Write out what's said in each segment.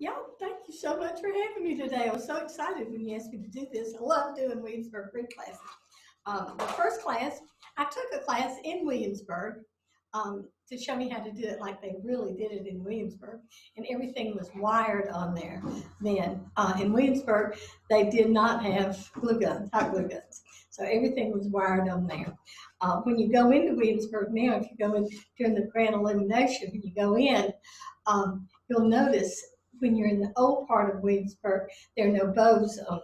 Y'all, thank you so much for having me today. I was so excited when you asked me to do this. I love doing Williamsburg Wreath classes. The first class, I took a class in Williamsburg to show me how to do it like they really did it in Williamsburg, and everything was wired on there then. In Williamsburg, they did not have glue guns, hot glue guns, so everything was wired on there. When you go into Williamsburg now, if you go in during the grand illumination, when you go in, you'll notice when you're in the old part of Williamsburg, there are no bows on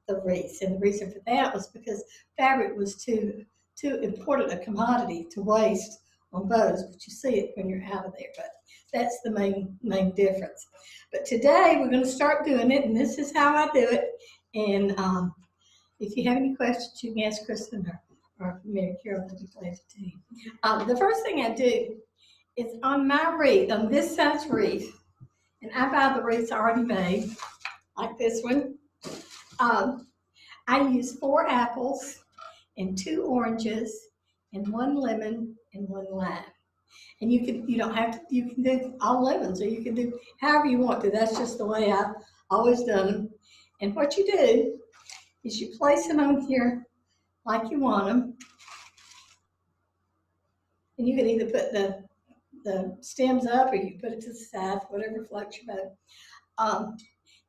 the wreaths, and the reason for that was because fabric was too important a commodity to waste on bows, but you see it when you're out of there. But that's the main difference. But today we're going to start doing it, and this is how I do it. And if you have any questions, you can ask Kristen or Mary Carol. I'll be glad to tell you. The first thing I do is on my wreath, on this size wreath, and I buy the wreaths already made, like this one. I use 4 apples and 2 oranges and 1 lemon and 1 lime. And you can do all lemons, or you can do however you want to. That's just the way I've always done them. And what you do is you place them on here like you want them. And you can either put the stems up, or you put it to the side, whatever floats your boat.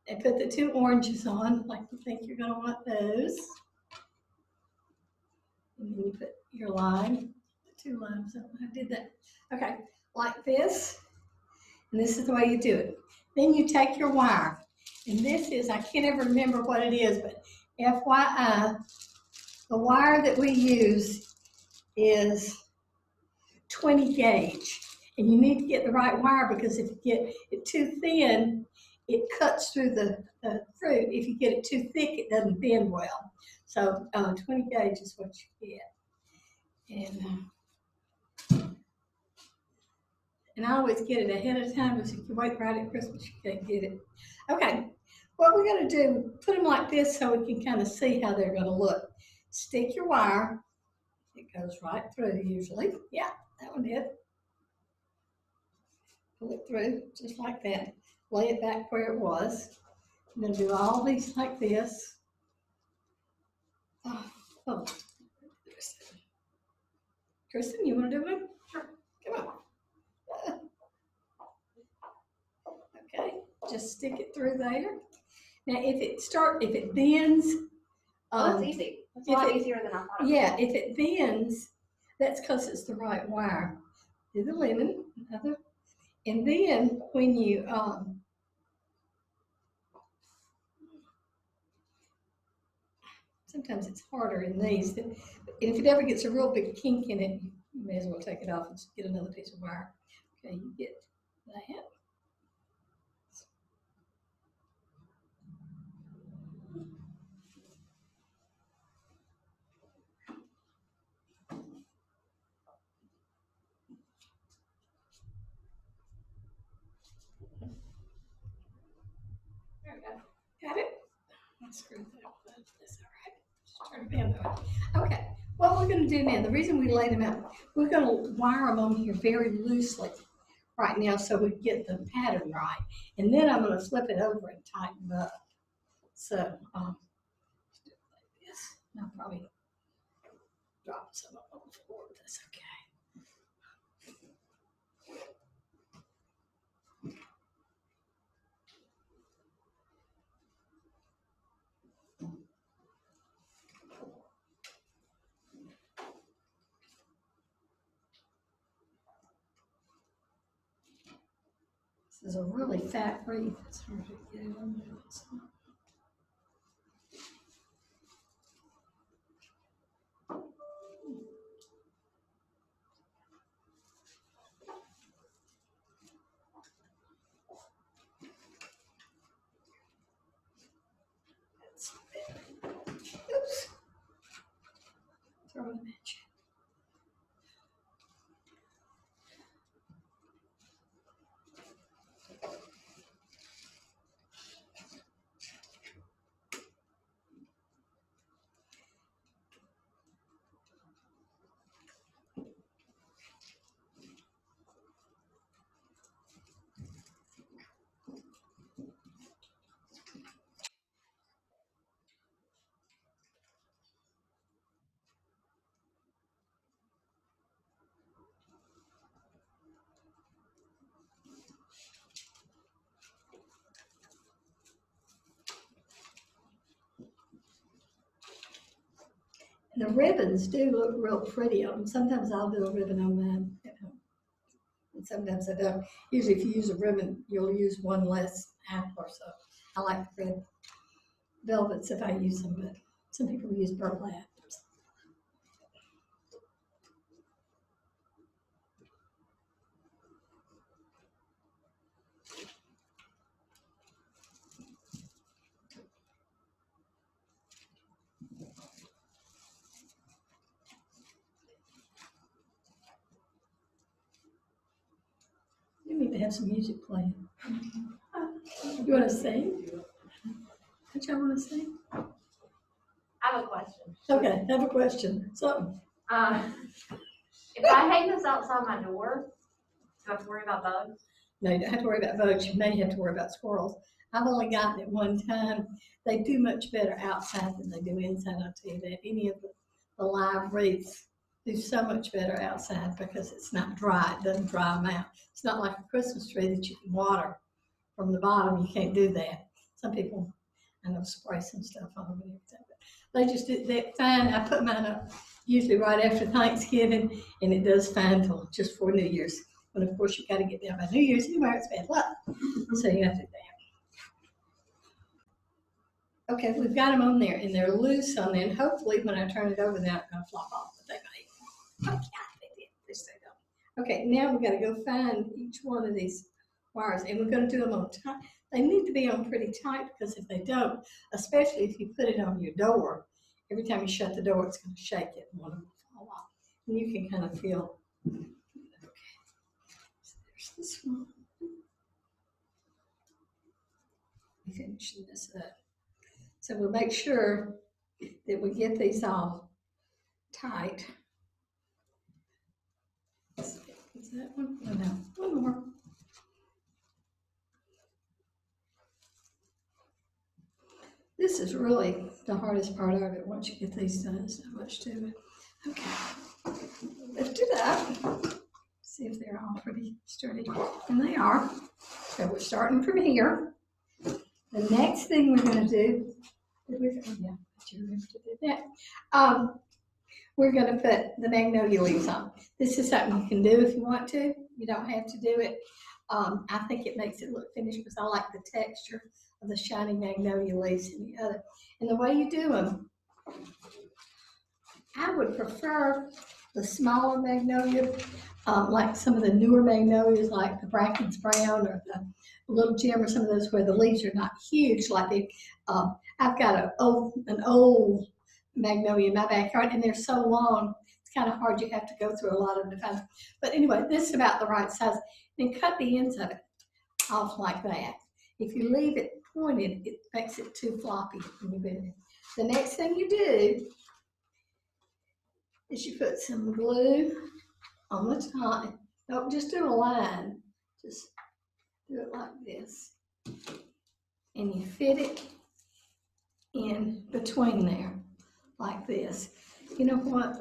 And put the 2 oranges on, like you think you're going to want those. And then you put your lime, the 2 limes on. I did that. Okay, like this. And this is the way you do it. Then you take your wire. And this is, I can't ever remember what it is, but FYI, the wire that we use is 20 gauge. And you need to get the right wire, because if you get it too thin, it cuts through the fruit. If you get it too thick, it doesn't bend well. So 20 gauge is what you get. And I always get it ahead of time, because if you wait right at Christmas, you can't get it. Okay, what we're going to do, put them like this so we can kind of see how they're going to look. Stick your wire. It goes right through usually. Yeah, that one did. Pull it through just like that. Lay it back where it was. I'm going to do all these like this. Oh. Kristen, you want to do one? Sure. Come on. Okay, just stick it through there. Now, if it bends. That's easy. It's a lot easier than I thought. Yeah, if it bends, that's because it's the right wire. Do the lemon, and then when you sometimes it's harder in these. And if it ever gets a real big kink in it, you may as well take it off and just get another piece of wire. Okay, you get that. There we go. Got it? Let's screw that up. That's all right. Just turn it down. Okay, what we're going to do now, the reason we laid them out, we're going to wire them on here very loosely right now so we get the pattern right. And then I'm going to flip it over and tighten them up. So, let's do it like this. I'll probably drop some on the floor, but that's okay. This is a really fat wreath. It's hard to get it on there. Oops. Throw it at you. And the ribbons do look real pretty on them. Sometimes I'll do a ribbon on mine at home. And sometimes I don't. Usually if you use a ribbon, you'll use one less half or so. I like red velvets if I use them, but some people use burlap. You need to have some music playing. You want to sing? What y'all want to sing? I have a question. Okay, I have a question. Something. If I hang this outside my door, do I have to worry about bugs? No, you don't have to worry about bugs. You may have to worry about squirrels. I've only gotten it one time. They do much better outside than they do inside. I'll tell you that. Any of the live wreaths do so much better outside because it's not dry. It doesn't dry them out. It's not like a Christmas tree that you can water from the bottom. You can't do that. Some people, I know, spray some stuff on them and everything. But they just do that fine. I put mine up usually right after Thanksgiving, and it does fine till just for New Year's. But of course, you got to get down by New Year's anywhere. It's bad luck. So you have to do that. Okay, we've got them on there, and they're loose on there. And hopefully, when I turn it over, they're not going to flop off. But they might. Oh, yeah, they did. Yes, they don't. Okay, now we've got to go find each one of these wires, and we're going to do them on tight. They need to be on pretty tight because if they don't, especially if you put it on your door, every time you shut the door, it's going to shake it, and one of them will fall off. And you can kind of feel. This one. Finishing this up. So we'll make sure that we get these all tight. Is that one? Oh, no, one more. This is really the hardest part of it once you get these done. There's not much to it. Okay, lift it up. See if they're all pretty sturdy. And they are. So we're starting from here. The next thing we're going to do, we're going to put the magnolia leaves on. This is something you can do if you want to. You don't have to do it. I think it makes it look finished because I like the texture of the shiny magnolia leaves in the other. And the way you do them, I would prefer the smaller magnolia, like some of the newer magnolias, like the Bracken's Brown or the Little Gem or some of those where the leaves are not huge. Like they, I've got an old magnolia in my backyard, and they're so long, it's kind of hard. You have to go through a lot of them to find them. But anyway, this is about the right size. Then cut the ends of it off like that. If you leave it pointed, it makes it too floppy. The next thing you do is you put some glue on the top. Don't just do a line, just do it like this. And you fit it in between there, like this. You know what?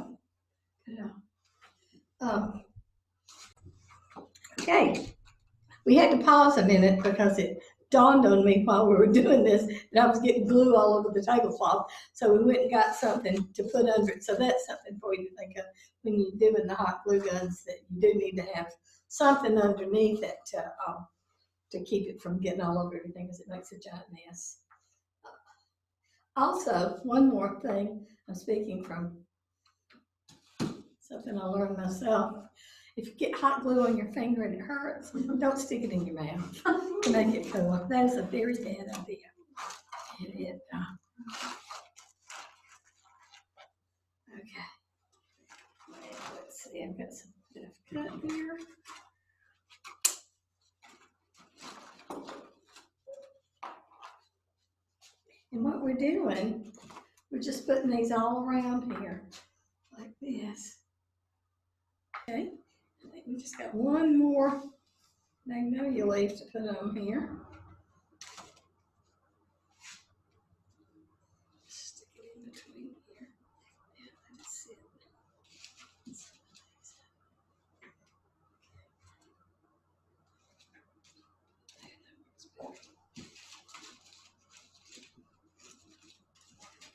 Okay, we had to pause a minute because it dawned on me while we were doing this that I was getting glue all over the tablecloth. So we went and got something to put under it. So that's something for you to think of when you're doing the hot glue guns, that you do need to have something underneath it to keep it from getting all over everything because it makes a giant mess. Also, one more thing, I'm speaking from something I learned myself. If you get hot glue on your finger and it hurts, don't stick it in your mouth to make it go up. That is a very bad idea. Okay. Let's see, I've got some bit of cut here. And what we're doing, we're just putting these all around here, like this. Okay, I think we just got one more magnolia leaf to put on here. Stick it in between here. Yeah, that's it.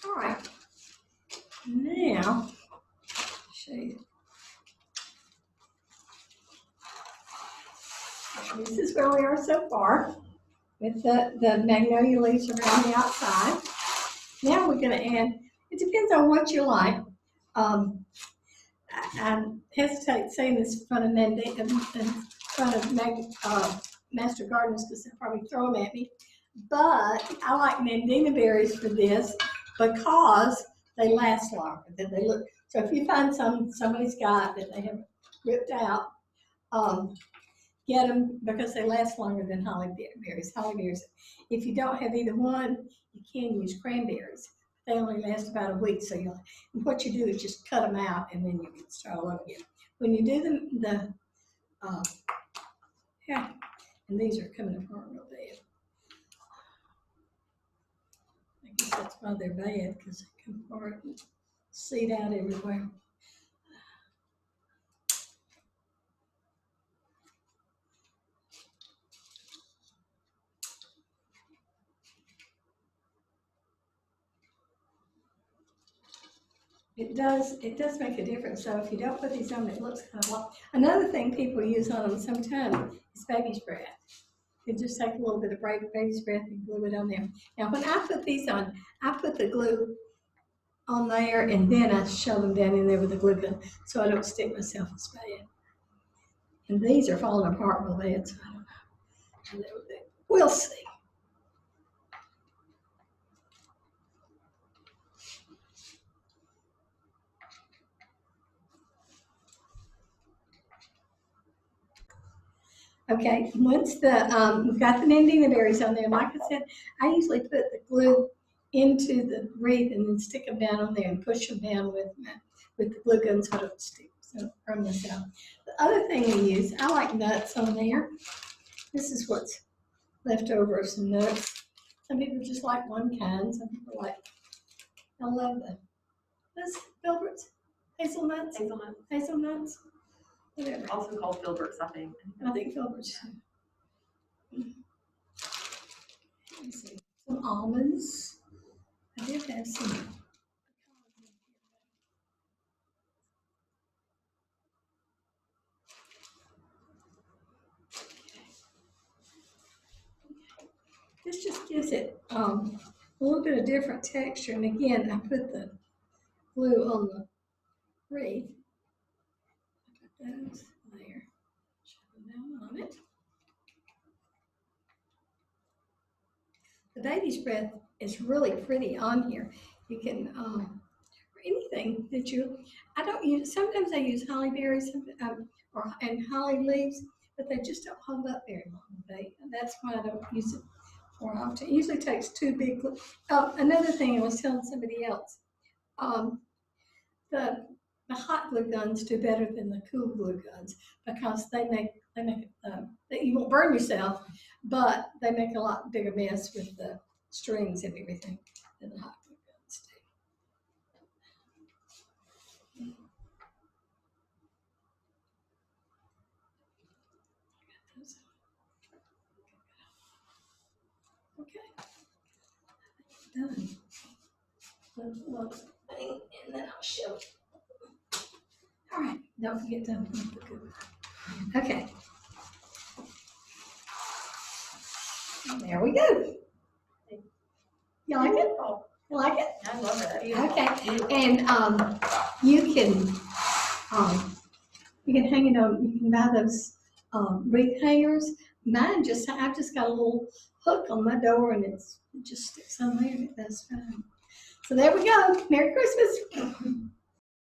All right, now This is where we are so far with the magnolia leaves around the outside. Now we're going to add, it depends on what you like. I hesitate saying this in front of Master Gardeners because they'll probably throw them at me. But I like mandina berries for this because they last longer than they look. So if you find somebody's got that they have ripped out, get them because they last longer than holly berries. Holly berries, if you don't have either one, you can use cranberries. They only last about a week, so what you do is just cut them out and then you can start all over again. When you do yeah, and these are coming apart real bad. I guess that's why they're bad, because they come apart and seed out everywhere. It does make a difference. So if you don't put these on, it looks kind of like. Another thing people use on them sometimes is baby's breath. You just take a little bit of baby's breath and glue it on there. Now when I put these on, I put the glue on there and then I shove them down in there with the glue gun so I don't stick myself as bad. And these are falling apart real bad, so I don't know. We'll see. Okay, once we've got the mandina berries on there, like I said, I usually put the glue into the wreath and then stick them down on there and push them down with the glue gun so it don't stick, so from this out. The other thing we use, I like nuts on there. This is what's left over of some nuts. Some people just like one kind, some people like, I love those filberts, hazelnuts, whatever. Also called filberts, I think. I think filberts. Let me see. Some almonds. I did have some. This just gives it a little bit of different texture. And again, I put the glue on the wreath. Put those there. Shove them on it. The baby's breath is really pretty on here. You can, or anything that I don't use, sometimes I use holly berries and holly leaves, but they just don't hold up very long. That's why I don't use it more often. It usually takes two big, another thing I was telling somebody else, the hot glue guns do better than the cool glue guns because they make that you won't burn yourself, but they make a lot bigger mess with the strings and everything than the hot glue guns do. Okay, done. One thing, and then I'll show it. All right, don't forget to unplug the glue. Okay. And there we go. You like it? You like it? I love it. Okay. And you can hang it on. You can buy those wreath hangers. I've just got a little hook on my door, and it just sticks on there, and it does fine. So there we go. Merry Christmas.